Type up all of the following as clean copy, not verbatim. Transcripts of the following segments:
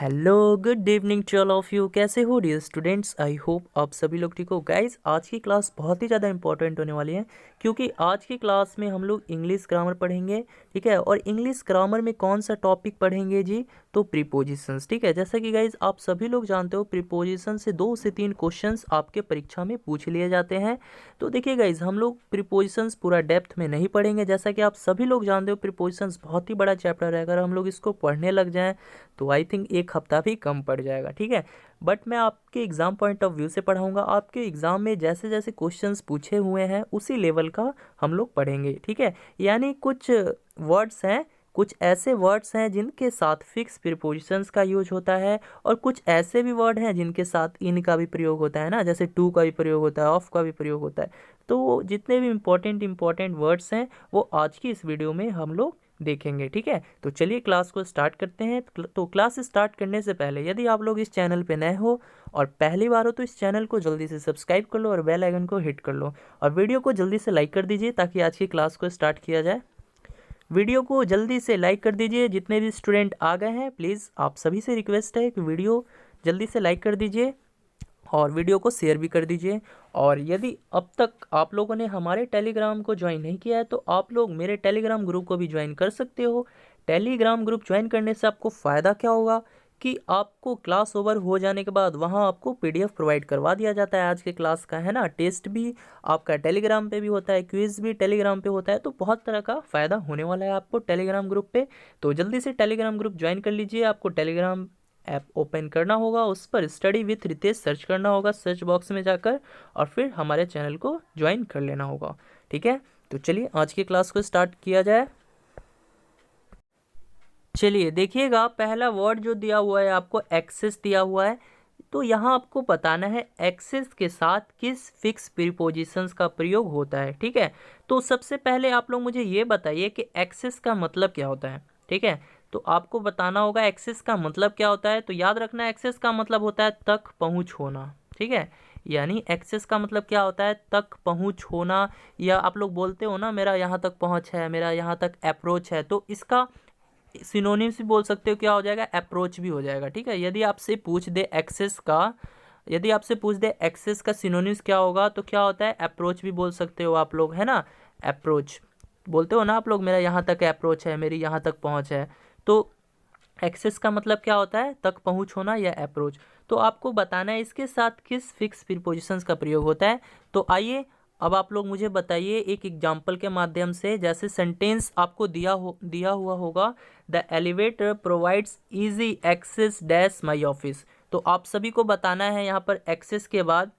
Hello good evening to all of you. कैसे हो dear students? I hope आप सभी लोग ठीक हो। गाइस, आज की क्लास बहुत ही ज़्यादा इंपॉर्टेंट होने वाली है क्योंकि आज की क्लास में हम लोग इंग्लिश ग्रामर पढ़ेंगे। ठीक है, और इंग्लिश ग्रामर में कौन सा टॉपिक पढ़ेंगे जी? तो प्रीपोजिशंस। ठीक है, जैसा कि गाइस आप सभी लोग जानते हो प्रीपोजिशन से 2 से 3 क्वेश्चंस आपके परीक्षा में पूछ लिए जाते हैं। तो देखिए गाइस, हम लोग प्रीपोजिशंस पूरा डेप्थ में नहीं पढ़ेंगे। जैसा कि आप सभी लोग जानते हो प्रीपोजिशंस बहुत ही बड़ा चैप्टर है। अगर हम लोग इसको पढ़ने लग जाएं तो आई थिंक एक हफ्ता भी कम पड़ जाएगा। ठीक है, बट मैं आपके एग्ज़ाम पॉइंट ऑफ व्यू से पढ़ाऊंगा। आपके एग्ज़ाम में जैसे जैसे क्वेश्चंस पूछे हुए हैं उसी लेवल का हम लोग पढ़ेंगे। ठीक है, यानी कुछ वर्ड्स हैं, कुछ ऐसे वर्ड्स हैं जिनके साथ फिक्स प्रीपोजिशंस का यूज होता है, और कुछ ऐसे भी वर्ड हैं जिनके साथ इन का भी प्रयोग होता है ना, जैसे टू का भी प्रयोग होता है, ऑफ का भी प्रयोग होता है। तो जितने भी इंपॉर्टेंट वर्ड्स हैं वो आज की इस वीडियो में हम लोग देखेंगे। ठीक है, तो चलिए क्लास को स्टार्ट करते हैं। तो क्लास स्टार्ट करने से पहले यदि आप लोग इस चैनल पे नए हो और पहली बार हो तो इस चैनल को जल्दी से सब्सक्राइब कर लो और बेल आइकन को हिट कर लो, और वीडियो को जल्दी से लाइक कर दीजिए ताकि आज की क्लास को स्टार्ट किया जाए। वीडियो को जल्दी से लाइक कर दीजिए। जितने भी स्टूडेंट आ गए हैं प्लीज़ आप सभी से रिक्वेस्ट है कि वीडियो जल्दी से लाइक कर दीजिए और वीडियो को शेयर भी कर दीजिए। और यदि अब तक आप लोगों ने हमारे टेलीग्राम को ज्वाइन नहीं किया है तो आप लोग मेरे टेलीग्राम ग्रुप को भी ज्वाइन कर सकते हो। टेलीग्राम ग्रुप ज्वाइन करने से आपको फ़ायदा क्या होगा कि आपको क्लास ओवर हो जाने के बाद वहाँ आपको पीडीएफ प्रोवाइड करवा दिया जाता है आज के क्लास का, है ना। टेस्ट भी आपका टेलीग्राम पे भी होता है, क्विज़ भी टेलीग्राम पे होता है, तो बहुत तरह का फ़ायदा होने वाला है आपको टेलीग्राम ग्रुप पे। तो जल्दी से टेलीग्राम ग्रुप ज्वाइन कर लीजिए। आपको टेलीग्राम ऐप ओपन करना होगा, उस पर स्टडी विथ रितेश सर्च करना होगा सर्च बॉक्स में जाकर, और फिर हमारे चैनल को ज्वाइन कर लेना होगा। ठीक है, तो चलिए आज की क्लास को स्टार्ट किया जाए। चलिए देखिएगा, पहला वर्ड जो दिया हुआ है आपको एक्सेस दिया हुआ है। तो यहाँ आपको बताना है एक्सेस के साथ किस फिक्स प्रीपोजिशंस का प्रयोग होता है। ठीक है, तो सबसे पहले आप लोग मुझे ये बताइए कि एक्सेस का मतलब क्या होता है। ठीक है, तो आपको बताना होगा एक्सेस का मतलब क्या होता है। तो याद रखना, एक्सेस का मतलब होता है तक पहुँच होना। ठीक है, यानी एक्सेस का मतलब क्या होता है? तक पहुँच होना। या आप लोग बोलते हो ना मेरा यहाँ तक पहुँच है, मेरा यहाँ तक अप्रोच है, तो इसका सिनोनिम्स भी बोल सकते हो, क्या हो जाएगा? अप्रोच भी हो जाएगा। ठीक है, यदि आपसे पूछ दे एक्सेस का सिनोनिम्स क्या होगा तो क्या होता है? अप्रोच भी बोल सकते हो आप लोग, है ना। अप्रोच बोलते हो ना आप लोग, मेरा यहाँ तक अप्रोच है, मेरी यहाँ तक पहुँच है। तो एक्सेस का मतलब क्या होता है? तक पहुँच होना या अप्रोच। तो आपको बताना है इसके साथ किस फिक्स प्रीपोजिशंस का प्रयोग होता है। तो आइए अब आप लोग मुझे बताइए एक एग्जाम्पल के माध्यम से। जैसे सेंटेंस आपको दिया हुआ होगा, the elevator provides easy access dash my office. तो आप सभी को बताना है यहाँ पर एक्सेस के बाद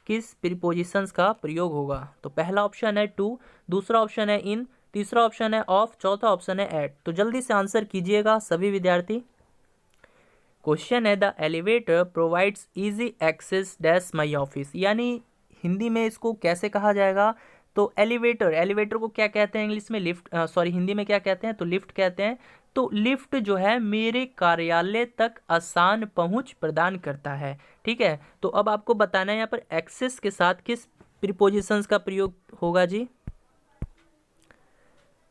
किस प्रीपोजिशंस का प्रयोग होगा। तो पहला ऑप्शन है टू, दूसरा ऑप्शन है इन, तीसरा ऑप्शन है ऑफ, चौथा ऑप्शन है एट। तो जल्दी से आंसर कीजिएगा सभी विद्यार्थी। क्वेश्चन है the elevator provides easy access dash my office, यानी हिंदी में इसको कैसे कहा जाएगा? तो एलिवेटर को क्या कहते हैं इंग्लिश में? लिफ्ट, सॉरी हिंदी में क्या कहते हैं? तो लिफ्ट कहते हैं। तो लिफ्ट जो है मेरे कार्यालय तक आसान पहुंच प्रदान करता है। ठीक है, तो अब आपको बताना है यहाँ पर एक्सेस के साथ किस प्रीपोजिशंस का प्रयोग होगा जी।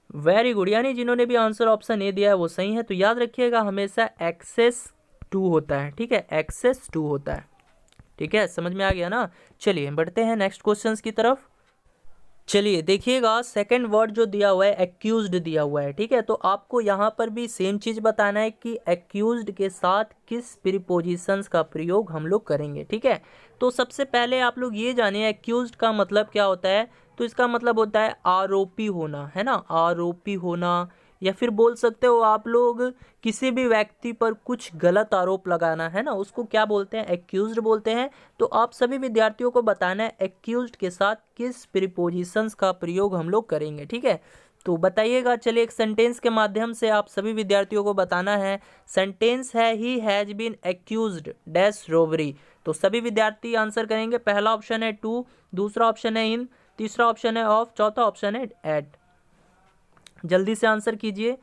वेरी गुड, यानी जिन्होंने भी आंसर ऑप्शन ए दिया है वो सही है। तो याद रखिएगा हमेशा एक्सेस टू होता है। ठीक है, एक्सेस टू होता है। ठीक है, समझ में आ गया ना। चलिए बढ़ते हैं नेक्स्ट क्वेश्चंस की तरफ। चलिए देखिएगा, सेकंड वर्ड जो दिया हुआ है एक्यूज्ड दिया हुआ है। ठीक है, तो आपको यहाँ पर भी सेम चीज़ बताना है कि एक्यूज्ड के साथ किस प्रीपोजिशंस का प्रयोग हम लोग करेंगे। ठीक है, तो सबसे पहले आप लोग ये जानिए एक्यूज्ड का मतलब क्या होता है। तो इसका मतलब होता है आरोपी होना, है ना, आरोपी होना। या फिर बोल सकते हो आप लोग किसी भी व्यक्ति पर कुछ गलत आरोप लगाना, है ना, उसको क्या बोलते हैं? एक्यूज्ड बोलते हैं। तो आप सभी विद्यार्थियों को बताना है एक्यूज्ड के साथ किस प्रीपोजिशंस का प्रयोग हम लोग करेंगे। ठीक है, तो बताइएगा। चलिए एक सेंटेंस के माध्यम से आप सभी विद्यार्थियों को बताना है। सेंटेंस है he has been accused dash robbery. तो सभी विद्यार्थी आंसर करेंगे। पहला ऑप्शन है टू, दूसरा ऑप्शन है इन, तीसरा ऑप्शन है ऑफ, चौथा ऑप्शन है एट। जल्दी से आंसर कीजिए।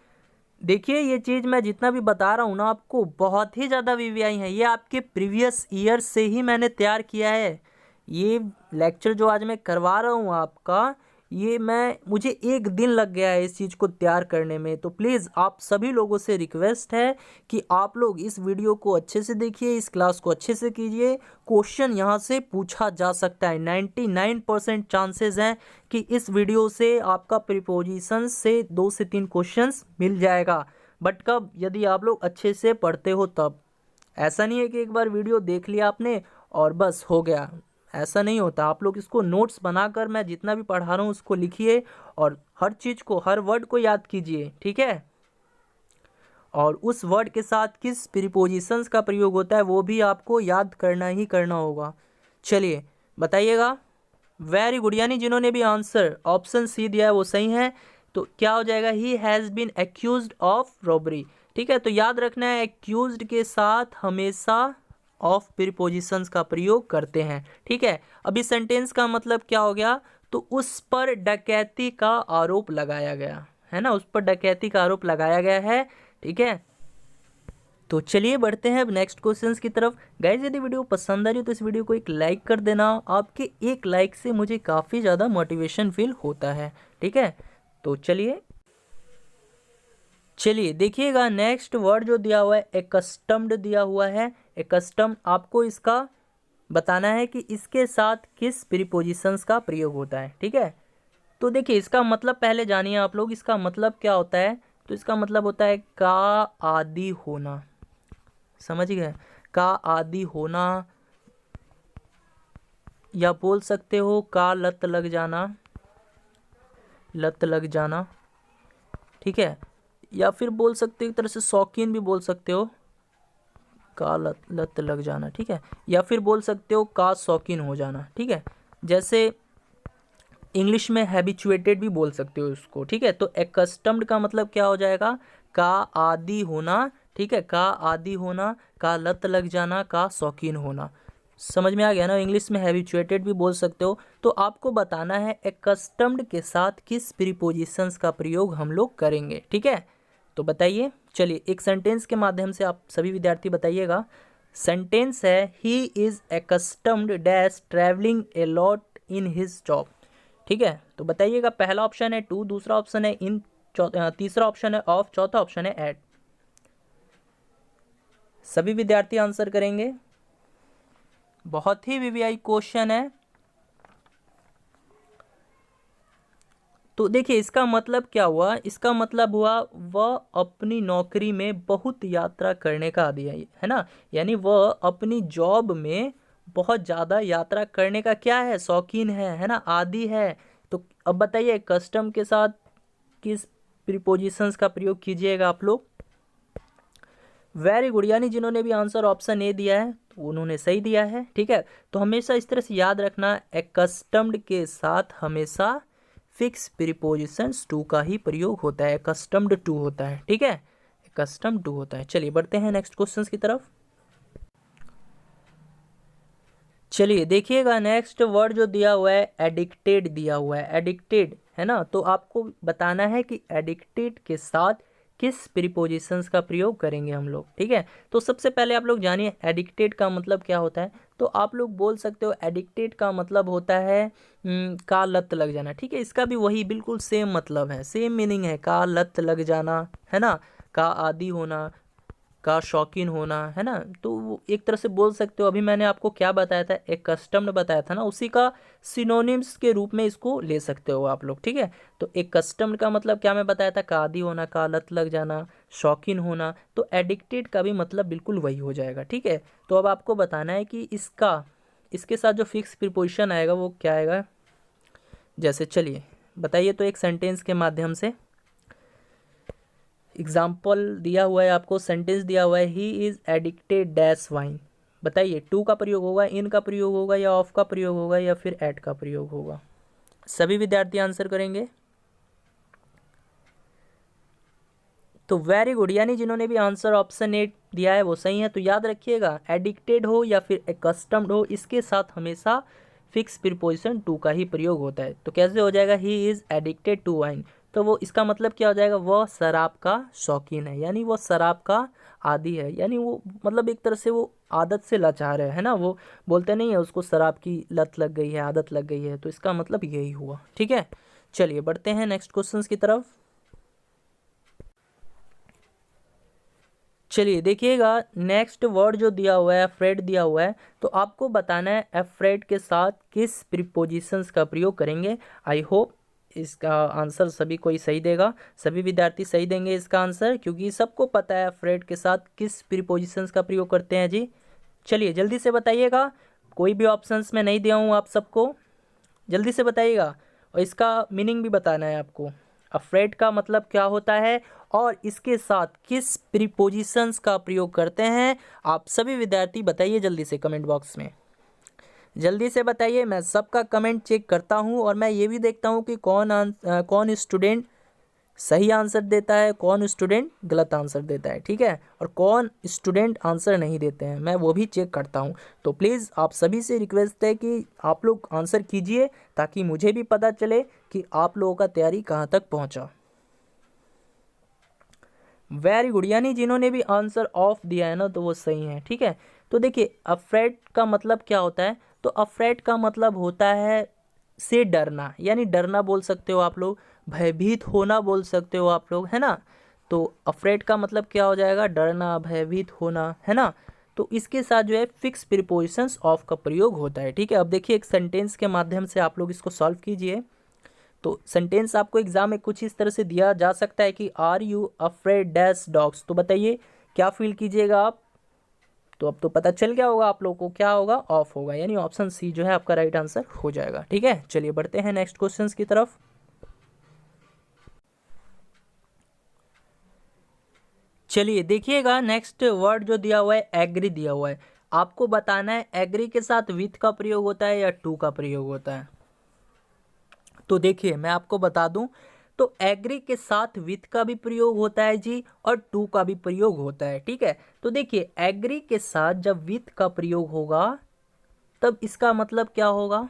देखिए ये चीज़ मैं जितना भी बता रहा हूँ ना आपको, बहुत ही ज़्यादा वीवीआई है। ये आपके प्रीवियस ईयर से ही मैंने तैयार किया है। ये लेक्चर जो आज मैं करवा रहा हूँ आपका, मुझे एक दिन लग गया है इस चीज़ को तैयार करने में। तो प्लीज़ आप सभी लोगों से रिक्वेस्ट है कि आप लोग इस वीडियो को अच्छे से देखिए, इस क्लास को अच्छे से कीजिए। क्वेश्चन यहाँ से पूछा जा सकता है, 99% चांसेस हैं कि इस वीडियो से आपका प्रीपोजिशन से 2 से 3 क्वेश्चंस मिल जाएगा। बट कब? यदि आप लोग अच्छे से पढ़ते हो तब। ऐसा नहीं है कि एक बार वीडियो देख लिया आपने और बस हो गया, ऐसा नहीं होता। आप लोग इसको नोट्स बनाकर, मैं जितना भी पढ़ा रहा हूँ उसको लिखिए और हर चीज़ को, हर वर्ड को याद कीजिए, ठीक है। और उस वर्ड के साथ किस प्रीपोजिशंस का प्रयोग होता है वो भी आपको याद करना ही करना होगा। चलिए बताइएगा। वेरी गुड, यानी जिन्होंने भी आंसर ऑप्शन सी दिया है वो सही है। तो क्या हो जाएगा? He has been accused of robbery, ठीक है। तो याद रखना है, एक्यूज्ड के साथ हमेशा ऑफ प्रीपोजिशंस का प्रयोग करते हैं, ठीक है। अभी सेंटेंस का मतलब क्या हो गया? तो उस पर डकैती का आरोप लगाया गया है ना, उस पर डकैती का आरोप लगाया गया है, ठीक है। तो चलिए बढ़ते हैं अब नेक्स्ट क्वेश्चंस की तरफ। गाइज यदि वीडियो पसंद आ रही है तो इस वीडियो को एक लाइक कर देना। आपके एक लाइक से मुझे काफ़ी ज़्यादा मोटिवेशन फील होता है, ठीक है। तो चलिए देखिएगा, नेक्स्ट वर्ड जो दिया हुआ है एकस्टम्ड दिया हुआ है। एकस्टम्ड, आपको इसका बताना है कि इसके साथ किस प्रीपोजिशंस का प्रयोग होता है, ठीक है। तो देखिए इसका मतलब पहले जानिए आप लोग, इसका मतलब क्या होता है। तो इसका मतलब होता है का आदि होना, समझ गए? का आदि होना, या बोल सकते हो का लत लग जाना, लत लग जाना, ठीक है। या फिर बोल सकते हो एक तरह से शौकीन भी बोल सकते हो, का लत लग जाना, ठीक है। या फिर बोल सकते हो का शौकीन हो जाना, ठीक है। जैसे इंग्लिश में हैबिचुएटेड भी बोल सकते हो उसको, ठीक है। तो एकस्टम्ड का मतलब क्या हो जाएगा? का आदी होना, ठीक है। का आदी होना, का लत लग जाना, का शौकीन होना। समझ में आ गया ना? इंग्लिश में हैबिचुएटेड भी बोल सकते हो। तो आपको बताना है एकस्टम्ड के साथ किस प्रीपोजिशंस का प्रयोग हम लोग करेंगे, ठीक है। तो बताइए। चलिए एक सेंटेंस के माध्यम से आप सभी विद्यार्थी बताइएगा। सेंटेंस है he is accustomed dash travelling a lot in his job, ठीक है। तो बताइएगा, पहला ऑप्शन है टू, दूसरा ऑप्शन है इन, तीसरा ऑप्शन है ऑफ, चौथा ऑप्शन है एट। सभी विद्यार्थी आंसर करेंगे। बहुत ही वीवीआई क्वेश्चन है। तो देखिए इसका मतलब क्या हुआ? इसका मतलब हुआ वह अपनी नौकरी में बहुत यात्रा करने का आदी है ना, यानी वह अपनी जॉब में बहुत ज़्यादा यात्रा करने का क्या है? शौकीन है ना, आदी है। तो अब बताइए कस्टम के साथ किस प्रीपोजिशंस का प्रयोग कीजिएगा आप लोग? वेरी गुड, यानी जिन्होंने भी आंसर ऑप्शन ए दिया है तो उन्होंने सही दिया है, ठीक है। तो हमेशा इस तरह से याद रखना, एकस्टम्ड के साथ हमेशा फिक्स प्रीपोजिशंस टू का ही प्रयोग होता है, कस्टम्ड टू होता है, ठीक है। कस्टम टू होता है। चलिए बढ़ते हैं नेक्स्ट क्वेश्चंस की तरफ। चलिए देखिएगा, नेक्स्ट वर्ड जो दिया हुआ है एडिक्टेड दिया हुआ है, एडिक्टेड है ना। तो आपको बताना है कि एडिक्टेड के साथ किस प्रीपोजिशंस का प्रयोग करेंगे हम लोग, ठीक है। तो सबसे पहले आप लोग जानिए एडिक्टेड का मतलब क्या होता है। तो आप लोग बोल सकते हो एडिक्टेड का मतलब होता है का लत लग जाना, ठीक है। इसका भी वही बिल्कुल सेम मतलब है, सेम मीनिंग है, का लत लग जाना है ना, का आदी होना, का शौकीन होना, है ना। तो वो एक तरह से बोल सकते हो, अभी मैंने आपको क्या बताया था, एक कस्टम्ड बताया था ना, उसी का सिनोनिम्स के रूप में इसको ले सकते हो आप लोग, ठीक है। तो एक कस्टम्ड का मतलब क्या मैं बताया था, का आदी होना, का लत लग जाना, शौकीन होना। तो एडिक्टेड का भी मतलब बिल्कुल वही हो जाएगा, ठीक है। तो अब आपको बताना है कि इसके साथ जो फिक्स प्रीपोजिशन आएगा वो क्या आएगा। जैसे चलिए बताइए, तो एक सेंटेंस के माध्यम से एग्जाम्पल दिया हुआ है आपको, सेंटेंस दिया हुआ है ही इज एडिक्टेड डैश वाइन। बताइए टू का प्रयोग होगा, इन का प्रयोग होगा, या ऑफ का प्रयोग होगा, या फिर एट का प्रयोग होगा। सभी विद्यार्थी आंसर करेंगे। तो वेरी गुड, यानी जिन्होंने भी आंसर ऑप्शन ए दिया है वो सही है। तो याद रखिएगा, एडिक्टेड हो या फिर एकस्टम्ड हो, इसके साथ हमेशा फिक्स प्रीपोजिशन टू का ही प्रयोग होता है। तो कैसे हो जाएगा, he is addicted to wine. तो वो इसका मतलब क्या हो जाएगा, वह शराब का शौकीन है, यानी वो शराब का आदी है, यानी वो मतलब एक तरह से वो आदत से लाचार है ना। वो बोलते नहीं है उसको शराब की लत लग गई है, आदत लग गई है। तो इसका मतलब यही हुआ, ठीक है। चलिए बढ़ते हैं नेक्स्ट क्वेश्चंस की तरफ। चलिए देखिएगा, नेक्स्ट वर्ड जो दिया हुआ है अफ्रेड दिया हुआ है, तो आपको बताना है अफ्रेड के साथ किस प्रीपोजिशंस का प्रयोग करेंगे। आई होप इसका आंसर सभी कोई सही देगा, सभी विद्यार्थी सही देंगे इसका आंसर, क्योंकि सबको पता है अफ्रेड के साथ किस प्रीपोजिशंस का प्रयोग करते हैं जी। चलिए जल्दी से बताइएगा, कोई भी ऑप्शंस में नहीं दिया हूँ आप सबको, जल्दी से बताइएगा, और इसका मीनिंग भी बताना है आपको। अफ्रेड का मतलब क्या होता है और इसके साथ किस प्रीपोजिशंस का प्रयोग करते हैं, आप सभी विद्यार्थी बताइए जल्दी से कमेंट बॉक्स में, जल्दी से बताइए। मैं सबका कमेंट चेक करता हूं और मैं ये भी देखता हूं कि कौन स्टूडेंट सही आंसर देता है, कौन स्टूडेंट गलत आंसर देता है, ठीक है, और कौन स्टूडेंट आंसर नहीं देते हैं, मैं वो भी चेक करता हूं। तो प्लीज़ आप सभी से रिक्वेस्ट है कि आप लोग आंसर कीजिए, ताकि मुझे भी पता चले कि आप लोगों का तैयारी कहाँ तक पहुँचा। वेरी गुड, यानी जिन्होंने भी आंसर ऑफ दिया है ना, तो वो सही है, ठीक है। तो देखिए अफ्रेड का मतलब क्या होता है, तो अफ्रेड का मतलब होता है से डरना, यानी डरना बोल सकते हो आप लोग, भयभीत होना बोल सकते हो आप लोग, है ना। तो अफ्रेड का मतलब क्या हो जाएगा, डरना, भयभीत होना, है ना। तो इसके साथ जो है फिक्स प्रीपोजिशंस ऑफ का प्रयोग होता है, ठीक है। अब देखिए एक सेंटेंस के माध्यम से आप लोग इसको सॉल्व कीजिए। तो सेंटेंस आपको एग्जाम में कुछ इस तरह से दिया जा सकता है कि are you afraid dash dogs, तो बताइए क्या फील कीजिएगा आप। तो अब तो पता चल गया होगा आप लोगों को, क्या होगा, ऑफ होगा, यानी ऑप्शन सी जो है आपका राइट आंसर हो जाएगा, ठीक है। चलिए बढ़ते हैं नेक्स्ट क्वेश्चंस की तरफ। चलिए देखिएगा, नेक्स्ट वर्ड जो दिया हुआ है एग्री दिया हुआ है, आपको बताना है एग्री के साथ विथ का प्रयोग होता है या टू का प्रयोग होता है। तो देखिए मैं आपको बता दूं, तो एग्री के साथ विथ का भी प्रयोग होता है जी, और टू का भी प्रयोग होता है, ठीक है। तो देखिए एग्री के साथ जब विथ का प्रयोग होगा तब इसका मतलब क्या होगा,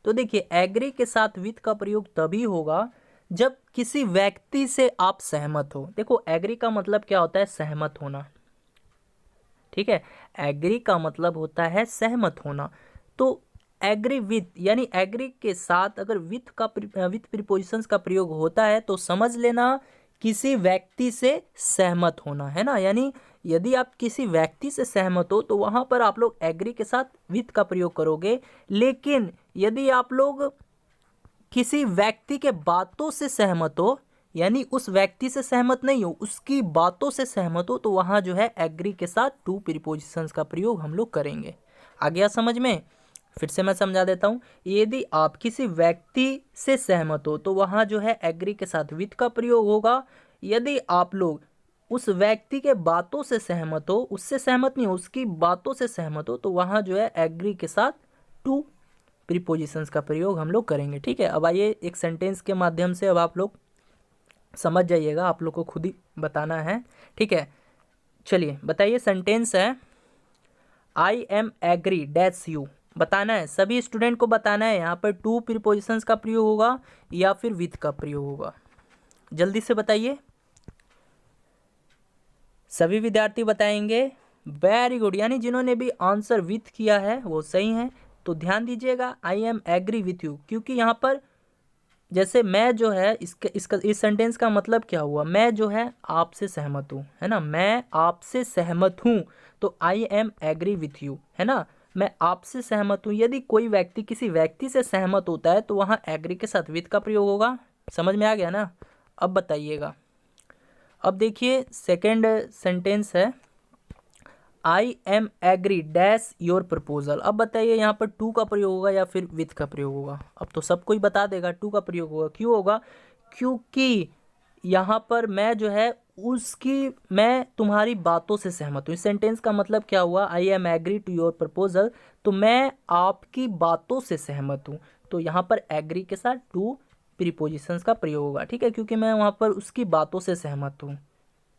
तो देखिए एग्री के साथ विथ का प्रयोग तभी होगा जब किसी व्यक्ति से आप सहमत हो। देखो एग्री का मतलब क्या होता है, सहमत होना, ठीक है। एग्री का मतलब होता है सहमत होना। तो एग्री विथ, यानी एग्री के साथ अगर विथ प्रीपोजिशंस का प्रयोग होता है तो समझ लेना किसी व्यक्ति से सहमत होना, है ना। यानी यदि आप किसी व्यक्ति से सहमत हो तो वहां पर आप लोग एग्री के साथ विथ का प्रयोग करोगे। लेकिन यदि आप लोग किसी व्यक्ति के बातों से सहमत हो, यानी उस व्यक्ति से सहमत नहीं हो, उसकी बातों से सहमत हो, तो वहां जो है एग्री के साथ टू प्रीपोजिशंस का प्रयोग हम लोग करेंगे। आ गया समझ में, फिर से मैं समझा देता हूं। यदि आप किसी व्यक्ति से सहमत हो तो वहां जो है एग्री के साथ विथ का प्रयोग होगा। यदि आप लोग उस व्यक्ति के बातों से सहमत हो, उससे सहमत नहीं हो, उसकी बातों से सहमत हो, तो वहां जो है एग्री के साथ टू प्रीपोजिशंस का प्रयोग हम लोग करेंगे, ठीक है। अब आइए एक सेंटेंस के माध्यम से अब आप लोग समझ जाइएगा, आप लोग को खुद ही बताना है, ठीक है। चलिए बताइए, सेंटेंस है I am agree dash you, बताना है, सभी स्टूडेंट को बताना है यहाँ पर टू प्रीपोजिशंस का प्रयोग होगा या फिर विथ का प्रयोग होगा, जल्दी से बताइए, सभी विद्यार्थी बताएंगे। वेरी गुड, यानी जिन्होंने भी आंसर विथ किया है वो सही है। तो ध्यान दीजिएगा, I am agree with you, क्योंकि यहाँ पर जैसे मैं जो है इस सेंटेंस का मतलब क्या हुआ, मैं जो है आपसे सहमत हूँ, है ना, मैं आपसे सहमत हूँ, तो I am agree with you, है ना, मैं आपसे सहमत हूँ। यदि कोई व्यक्ति किसी व्यक्ति से सहमत होता है तो वहाँ एग्री के साथ विथ का प्रयोग होगा, समझ में आ गया ना। अब बताइएगा, अब देखिए सेकेंड सेंटेंस है I am agree dash your proposal. अब बताइए यहाँ पर टू का प्रयोग होगा या फिर विथ का प्रयोग होगा। अब तो सब कोई बता देगा टू का प्रयोग होगा, क्यों होगा, क्योंकि यहाँ पर मैं जो है मैं तुम्हारी बातों से सहमत हूँ। इस सेंटेंस का मतलब क्या हुआ, I am agree to your proposal, तो मैं आपकी बातों से सहमत हूँ, तो यहाँ पर एग्री के साथ टू प्रीपोजिशंस का प्रयोग होगा, ठीक है, क्योंकि मैं वहाँ पर उसकी बातों से सहमत हूँ,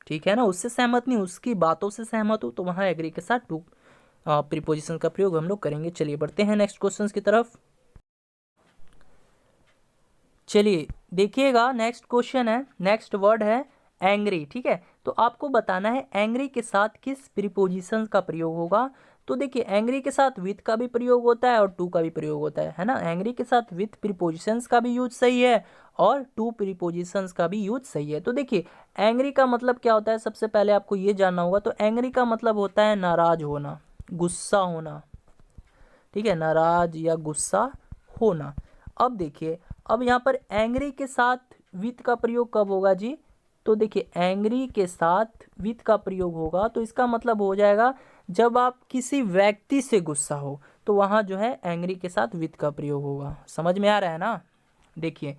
ठीक है ना, उससे सहमत नहीं, उसकी बातों से सहमत हूँ, तो वहाँ एग्री के साथ टू प्रीपोजिशन का प्रयोग हम लोग करेंगे। चलिए बढ़ते हैं नेक्स्ट क्वेश्चंस की तरफ। चलिए देखिएगा, नेक्स्ट क्वेश्चन है, नेक्स्ट वर्ड है एंग्री, ठीक है। तो आपको बताना है एंग्री के साथ किस प्रीपोजिशन का प्रयोग होगा। तो देखिए एंग्री के साथ विथ का भी प्रयोग होता है और टू का भी प्रयोग होता है ना। एंग्री के साथ विथ प्रीपोजिशंस का भी यूज सही है और टू प्रीपोजिशंस का भी यूज सही है। तो देखिए एंग्री का मतलब क्या होता है, सबसे पहले आपको ये जानना होगा। तो एंग्री का मतलब होता है नाराज होना, गुस्सा होना, ठीक है, नाराज या गुस्सा होना। अब देखिए अब यहाँ पर एंग्री के साथ विथ का प्रयोग कब होगा जी, तो देखिए एंग्री के साथ विथ का प्रयोग होगा तो इसका मतलब हो जाएगा जब आप किसी व्यक्ति से गुस्सा हो तो वहाँ जो है एंग्री के साथ विथ का प्रयोग होगा। समझ में आ रहा है ना। देखिए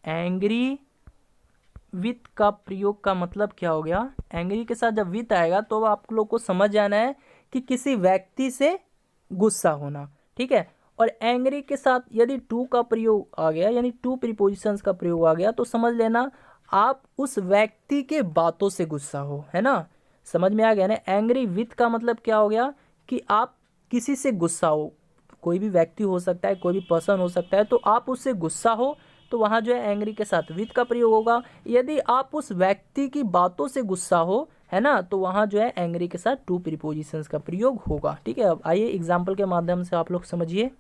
एंग्री विथ का प्रयोग का मतलब क्या हो गया, एंग्री के साथ जब विथ आएगा तो आप लोग को समझ जाना है कि किसी व्यक्ति से गुस्सा होना, ठीक है। और एंग्री के साथ यदि टू का प्रयोग आ गया यानी टू प्रीपोजिशंस का प्रयोग आ गया तो समझ लेना आप उस व्यक्ति के बातों से गुस्सा हो, है ना। समझ में आ गया ना। एंग्री विथ का मतलब क्या हो गया कि आप किसी से गुस्सा हो, कोई भी व्यक्ति हो सकता है, कोई भी पर्सन हो सकता है, तो आप उससे गुस्सा हो तो वहाँ जो है एंग्री के साथ विथ का प्रयोग होगा। यदि आप उस व्यक्ति की बातों से गुस्सा हो, है ना, तो वहाँ जो है एंग्री के साथ टू प्रीपोजिशंस का प्रयोग होगा, ठीक है। अब आइए एग्जाम्पल के माध्यम से आप लोग समझिए।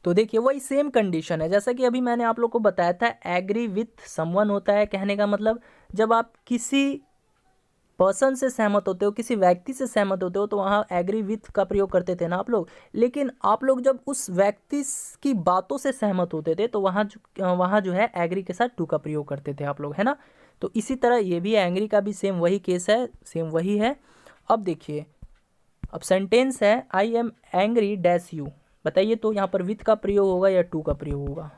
तो देखिए वही सेम कंडीशन है जैसा कि अभी मैंने आप लोग को बताया था। एग्री विथ समवन होता है, कहने का मतलब जब आप किसी पर्सन से सहमत होते हो, किसी व्यक्ति से सहमत होते हो तो वहाँ एग्री विथ का प्रयोग करते थे ना आप लोग। लेकिन आप लोग जब उस व्यक्ति की बातों से सहमत होते थे तो वहाँ जो है एग्री के साथ टू का प्रयोग करते थे आप लोग, है ना। तो इसी तरह ये भी एंग्री का भी सेम वही केस है, सेम वही है। अब देखिए अब सेंटेंस है I am angry dash you. बताइए तो यहाँ पर विथ का प्रयोग होगा या टू का प्रयोग होगा।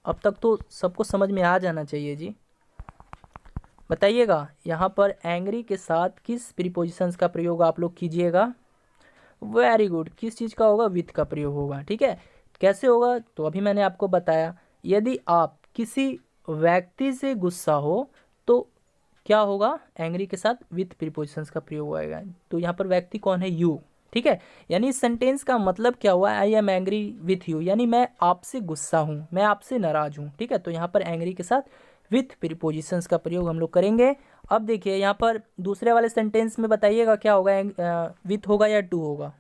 अब तक तो सबको समझ में आ जाना चाहिए जी। बताइएगा यहाँ पर एंग्री के साथ किस प्रीपोजिशंस का प्रयोग आप लोग कीजिएगा। वेरी गुड, किस चीज़ का होगा, विथ का प्रयोग होगा, ठीक है। कैसे होगा तो अभी मैंने आपको बताया। यदि आप किसी व्यक्ति से गुस्सा हो तो क्या होगा, एंग्री के साथ विथ प्रीपोजिशंस का प्रयोग होगा। तो यहाँ पर व्यक्ति कौन है, यू, ठीक है। यानी इस सेंटेंस का मतलब क्या हुआ, I am angry with you, यानी मैं आपसे गुस्सा हूँ, मैं आपसे नाराज हूँ, ठीक है। तो यहाँ पर एंग्री के साथ विथ प्रीपोजिशंस का प्रयोग हम लोग करेंगे। अब देखिए यहाँ पर दूसरे वाले सेंटेंस में बताइएगा क्या होगा, विथ होगा या टू होगा।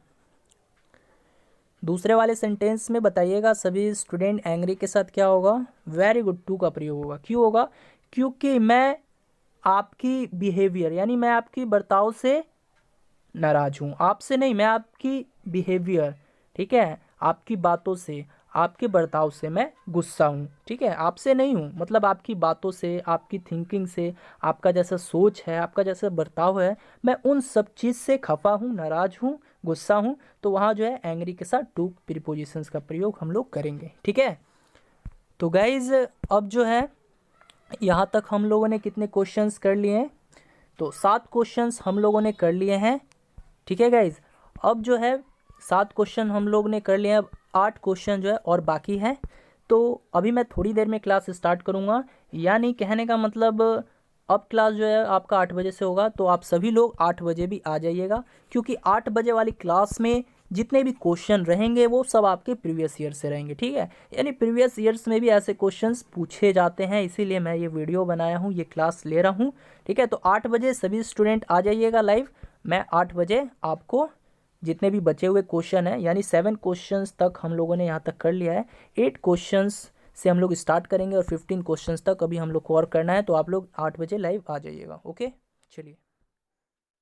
दूसरे वाले सेंटेंस में बताइएगा सभी स्टूडेंट, एंग्री के साथ क्या होगा, वेरी गुड, टू का प्रयोग होगा। क्यों होगा, क्योंकि मैं आपकी बिहेवियर यानी मैं आपकी बर्ताव से नाराज हूँ, आपसे नहीं, मैं आपकी बिहेवियर, ठीक है, आपकी बातों से, आपके बर्ताव से मैं गुस्सा हूँ, ठीक है। आपसे नहीं हूँ मतलब आपकी बातों से, आपकी थिंकिंग से, आपका जैसा सोच है, आपका जैसा बर्ताव है, मैं उन सब चीज़ से खफा हूँ, नाराज हूँ, गुस्सा हूँ। तो वहाँ जो है एंग्री के साथ टू प्रीपोजिशंस का प्रयोग हम लोग करेंगे, ठीक है। तो गाइज अब जो है यहाँ तक हम लोगों ने कितने क्वेश्चंस कर लिए हैं, तो 7 क्वेश्चंस हम लोगों ने कर लिए हैं, ठीक है गाइज। अब जो है 7 क्वेश्चन हम लोग ने कर लिए हैं, अब 8 क्वेश्चन जो है और बाकी है। तो अभी मैं थोड़ी देर में क्लास स्टार्ट करूँगा, यानी कहने का मतलब अब क्लास जो है आपका 8 बजे से होगा, तो आप सभी लोग 8 बजे भी आ जाइएगा, क्योंकि 8 बजे वाली क्लास में जितने भी क्वेश्चन रहेंगे वो सब आपके प्रीवियस ईयर से रहेंगे, ठीक है। यानी प्रीवियस ईयर्स में भी ऐसे क्वेश्चंस पूछे जाते हैं, इसीलिए मैं ये वीडियो बनाया हूँ, ये क्लास ले रहा हूँ, ठीक है। तो 8 बजे सभी स्टूडेंट आ जाइएगा लाइव। मैं 8 बजे आपको जितने भी बचे हुए क्वेश्चन हैं, यानी 7 क्वेश्चंस तक हम लोगों ने यहाँ तक कर लिया है, 8 क्वेश्चंस से हम लोग स्टार्ट करेंगे और 15 क्वेश्चंस तक अभी हम लोग को और करना है। तो आप लोग 8 बजे लाइव आ जाइएगा, ओके। चलिए।